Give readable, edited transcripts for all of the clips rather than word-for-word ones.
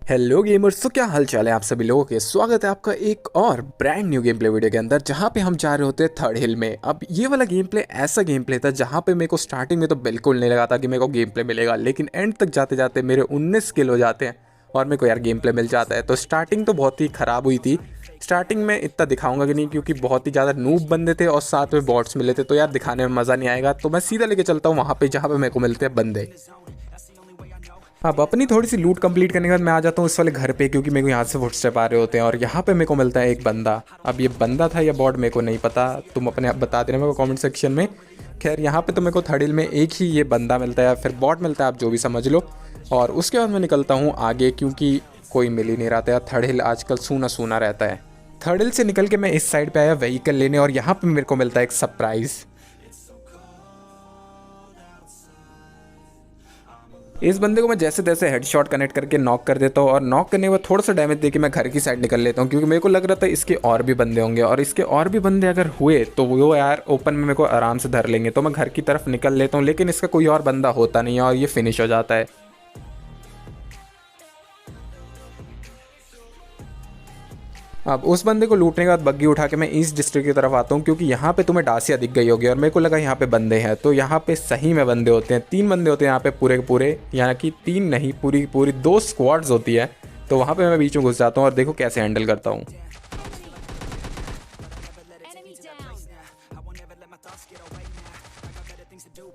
Hello gamers. तो क्या हाल चाल है आप सभी लोगों के। स्वागत है आपका एक और brand new game play video के अंदर, जहां पे हम जा रहे होते हैं थर्ड हिल में। अब ये वाला गेम प्ले ऐसा गेम प्ले था जहां पे मेरे को स्टार्टिंग में तो बिल्कुल नहीं लगा था कि मेरे को गेम प्ले मिलेगा, लेकिन एंड तक जाते जाते मेरे 19 किल हो जाते हैं और मेरे को यार गेम प्ले मिल जाता है। तो स्टार्टिंग तो बहुत ही ख़राब हुई थी। स्टार्टिंग में इतना दिखाऊंगा कि नहीं, क्योंकि बहुत ही ज़्यादा नूब बंदे थे और साथ में बॉट्स मिले थे, तो यार दिखाने में मज़ा नहीं आएगा। तो मैं सीधा लेके चलता हूँ वहाँ पे जहाँ पे मेरे को मिलते हैं बंदे। अब अपनी थोड़ी सी लूट कंप्लीट करने के बाद मैं आ जाता हूँ इस वाले घर पे, क्योंकि मेरे को यहाँ से फुटस्टेप आ रहे होते हैं और यहाँ पे मेरे को मिलता है एक बंदा। अब ये बंदा था या बॉट मेरे को नहीं पता, तुम अपने आप बता देना मेरे को कमेंट सेक्शन में। खैर यहाँ पे तो मेरे को थर्ड हिल में एक ही ये बंदा मिलता है या फिर बॉट मिलता है, आप जो भी समझ लो। और उसके बाद मैं निकलता हूँ आगे, क्योंकि कोई मिल ही नहीं रहा था यार। थर्ड हिल आजकल सूना सूना रहता है। थर्ड हिल से निकल के मैं इस साइड पे आया व्हीकल लेने, और यहाँ पे मेरे को मिलता है एक सरप्राइज़। इस बंदे को मैं जैसे तैसे हेडशॉट कनेक्ट करके नॉक कर देता हूँ, और नॉक करने के बाद थोड़ा सा डैमेज देके मैं घर की साइड निकल लेता हूँ, क्योंकि मेरे को लग रहा था इसके और भी बंदे होंगे, और इसके और भी बंदे अगर हुए तो वो यार ओपन में मेरे को आराम से धर लेंगे। तो मैं घर की तरफ निकल लेता हूँ, लेकिन इसका कोई और बंदा होता नहीं है और ये फिनिश हो जाता है। अब उस बंदे को लूटने के बाद बग्गी उठा के मैं ईस्ट डिस्ट्रिक्ट की तरफ आता हूँ, क्योंकि यहाँ पे तुम्हें डासिया दिख गई होगी और मेरे को लगा यहाँ पे बंदे हैं। तो यहाँ पे सही में बंदे होते हैं, 3 बंदे होते हैं यहाँ पे पूरे के पूरे, यहाँ की 3 नहीं पूरी पूरी 2 स्क्वाड्स होती है। तो वहाँ पे मैं बीच में घुस जाता हूँ और देखो कैसे हैंडल करता हूँ।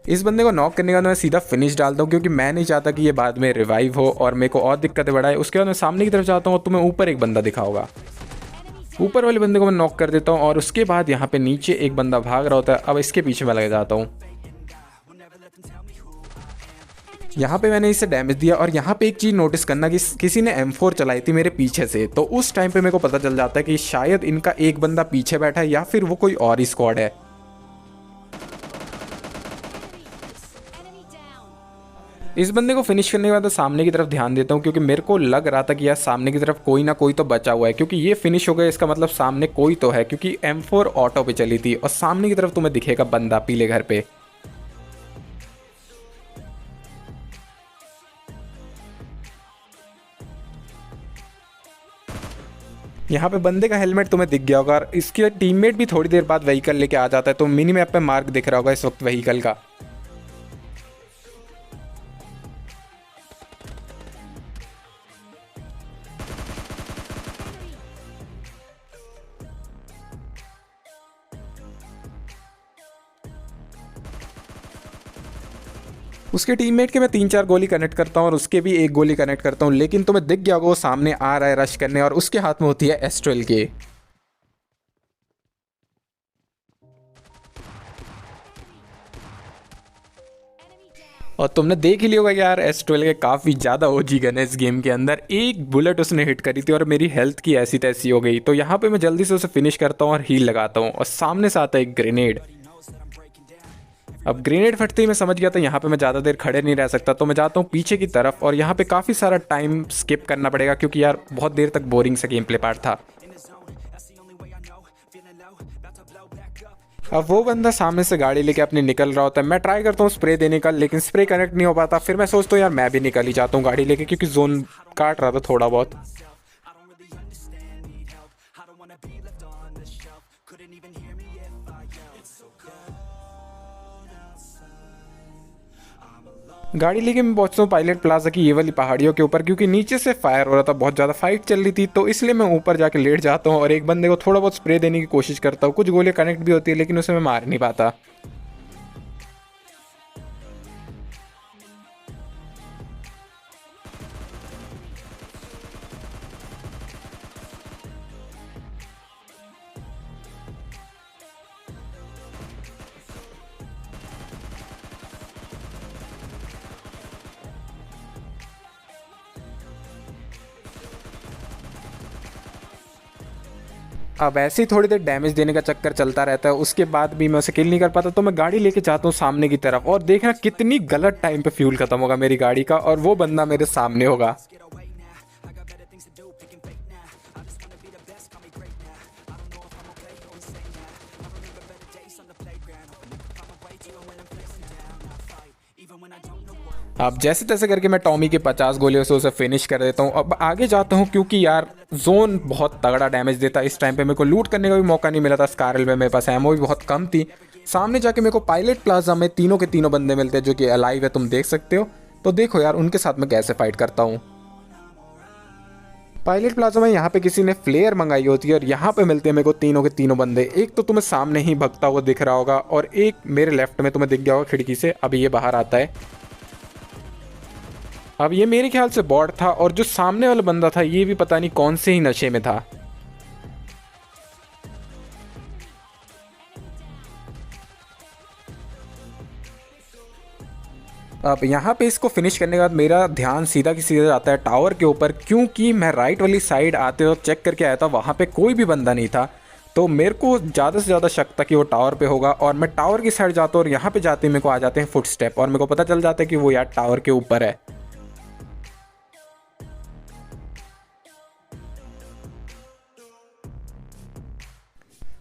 इस बंदे को नॉक करने के बाद मैं सीधा फिनिश डालता हूँ, क्योंकि मैं नहीं चाहता कि ये बाद में रिवाइव हो और मेरे को और दिक्कतें बढ़ाए। उसके बाद मैं सामने की तरफ जाता हूँ और तुम्हें ऊपर एक बंदा दिखा होगा। ऊपर वाले बंदे को मैं नॉक कर देता हूँ और उसके बाद यहाँ पे नीचे एक बंदा भाग रहा होता है। अब इसके पीछे मैं लग जाता हूँ। यहाँ पे मैंने इसे डैमेज दिया, और यहाँ पे एक चीज़ नोटिस करना कि किसी ने M4 चलाई थी मेरे पीछे से। तो उस टाइम पे मेरे को पता चल जाता है कि शायद इनका एक बंदा पीछे बैठा है या फिर वो कोई और ही स्क्वाड है। इस बंदे को फिनिश करने के बाद सामने की तरफ ध्यान देता हूँ, क्योंकि मेरे को लग रहा था कि यार सामने की तरफ कोई ना कोई तो बचा हुआ है, क्योंकि ये फिनिश हो गया इसका मतलब सामने कोई तो है, क्योंकि M4 ऑटो पे चली थी और सामने की तरफ तुम्हें दिखेगा बंदा पीले घर पे। यहाँ पे बंदे का हेलमेट तुम्हें दिख गया होगा, और इसके टीममेट भी थोड़ी देर बाद व्हीकल लेके आ जाता है। तो मिनी मैप पे मार्क दिख रहा होगा इस वक्त व्हीकल का। उसके टीममेट के मैं 3-4 गोली कनेक्ट करता हूँ और उसके भी एक गोली कनेक्ट करता हूँ, लेकिन तुम्हें दिख गया होगा वो सामने आ रहा है रश करने, और उसके हाथ में होती है एस्ट्रेल के। और तुमने देख ही लिया होगा यार, एस12 के काफ़ी ज़्यादा ओजी गन है इस गेम के अंदर। एक बुलेट उसने हिट करी थी और मेरी हेल्थ की ऐसी तैसी हो गई। तो यहाँ पे मैं जल्दी से उसे फिनिश करता हूँ और हील लगाता हूँ, और सामने से आता है एक ग्रेनेड। अब ग्रेनेड फटते ही मैं समझ गया था यहाँ पे मैं ज़्यादा देर खड़े नहीं रह सकता। तो मैं जाता हूँ पीछे की तरफ, और यहाँ पे काफ़ी सारा टाइम स्किप करना पड़ेगा, क्योंकि यार बहुत देर तक बोरिंग सा गेम प्ले पार्ट था। अब वो बंदा सामने से गाड़ी लेके अपनी निकल रहा होता है। मैं ट्राई करता हूँ स्प्रे देने का, लेकिन स्प्रे कनेक्ट नहीं हो पाता। फिर मैं सोचता हूँ यार मैं भी निकल ही जाता हूँ गाड़ी लेके, क्योंकि जोन काट रहा था थोड़ा बहुत। गाड़ी लेके मैं पहुंचता हूँ पायलट प्लाजा की ये वाली पहाड़ियों के ऊपर, क्योंकि नीचे से फायर हो रहा था, बहुत ज़्यादा फाइट चल रही थी। तो इसलिए मैं ऊपर जाके लेट जाता हूँ और एक बंदे को थोड़ा बहुत स्प्रे देने की कोशिश करता हूँ। कुछ गोलियाँ कनेक्ट भी होती है, लेकिन उसे मैं मार नहीं पाता। अब ऐसे ही थोड़ी देर डैमेज देने का चक्कर चलता रहता है, उसके बाद भी मैं उसे किल नहीं कर पाता। तो मैं गाड़ी लेके जाता हूँ सामने की तरफ, और देखना कितनी गलत टाइम पे फ्यूल खत्म होगा मेरी गाड़ी का, और वो बंदा मेरे सामने होगा। अब जैसे तैसे करके मैं टॉमी के 50 गोलियों से उसे फिनिश कर देता हूँ। अब आगे जाता हूँ क्योंकि यार जोन बहुत तगड़ा डैमेज देता। इस टाइम पे मेरे को लूट करने का भी मौका नहीं मिला था स्कारल में, मेरे पास एमओ भी बहुत कम थी। सामने जाके मेरे को पायलट प्लाजा में तीनों के तीनों बंदे मिलते हैं जो कि अलाइव है, तुम देख सकते हो। तो देखो यार उनके साथ मैं कैसे फाइट करता हूँ। पायलट प्लाजा में यहाँ पे किसी ने फ्लेयर मंगाई होती है और यहाँ पे मिलते हैं मेरे को तीनों के तीनों बंदे। एक तो तुम्हें सामने ही भगता हुआ दिख रहा होगा और एक मेरे लेफ्ट में तुम्हें दिख गया होगा खिड़की से। अभी ये बाहर आता है। अब ये मेरे ख्याल से बॉट था और जो सामने वाला बंदा था ये भी पता नहीं कौन से ही नशे में था। अब यहाँ पे इसको फिनिश करने के बाद मेरा ध्यान सीधा की सीधा जाता है टावर के ऊपर, क्योंकि मैं राइट वाली साइड आते वक्त चेक करके आया था, वहाँ पे कोई भी बंदा नहीं था। तो मेरे को ज़्यादा से ज़्यादा शक था कि वो टावर पे होगा और मैं टावर की साइड जाता हूँ और यहाँ पे जाते ही मेरे को आ जाते हैं फुट स्टेप और मेरे को पता चल जाता है कि वो यार टावर के ऊपर है।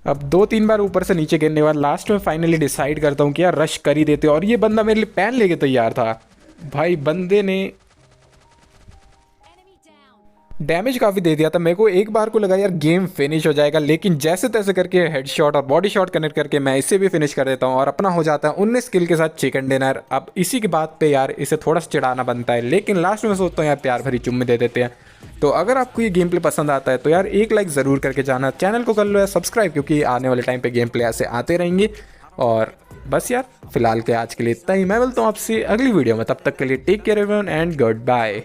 अब 2-3 बार ऊपर से नीचे गिरने के बाद लास्ट में फाइनली डिसाइड करता हूँ कि यार रश कर ही देते और ये बंदा मेरे लिए पैन लेके तैयार था। भाई बंदे ने डैमेज काफ़ी दे दिया था। मेरे को एक बार को लगा यार गेम फिनिश हो जाएगा, लेकिन जैसे तैसे करके हेडशॉट और बॉडी शॉट कनेक्ट करके मैं इसे भी फिनिश कर देता हूँ और अपना हो जाता है 19 किल के साथ चिकन डिनर। अब इसी के बात पे यार इसे थोड़ा सा चिढ़ाना बनता है, लेकिन लास्ट में सोचता हूँ यार प्यार भरी चुम्मे दे देते हैं। तो अगर आपको ये गेम प्ले पसंद आता है तो यार एक लाइक ज़रूर करके जाना, चैनल को कर लो यार सब्सक्राइब, क्योंकि आने वाले टाइम पे गेम प्ले ऐसे आते रहेंगे। और बस यार फिलहाल के आज के लिए इतना ही। मैं मिलता हूँ आपसे अगली वीडियो में, तब तक के लिए take care everyone and good bye.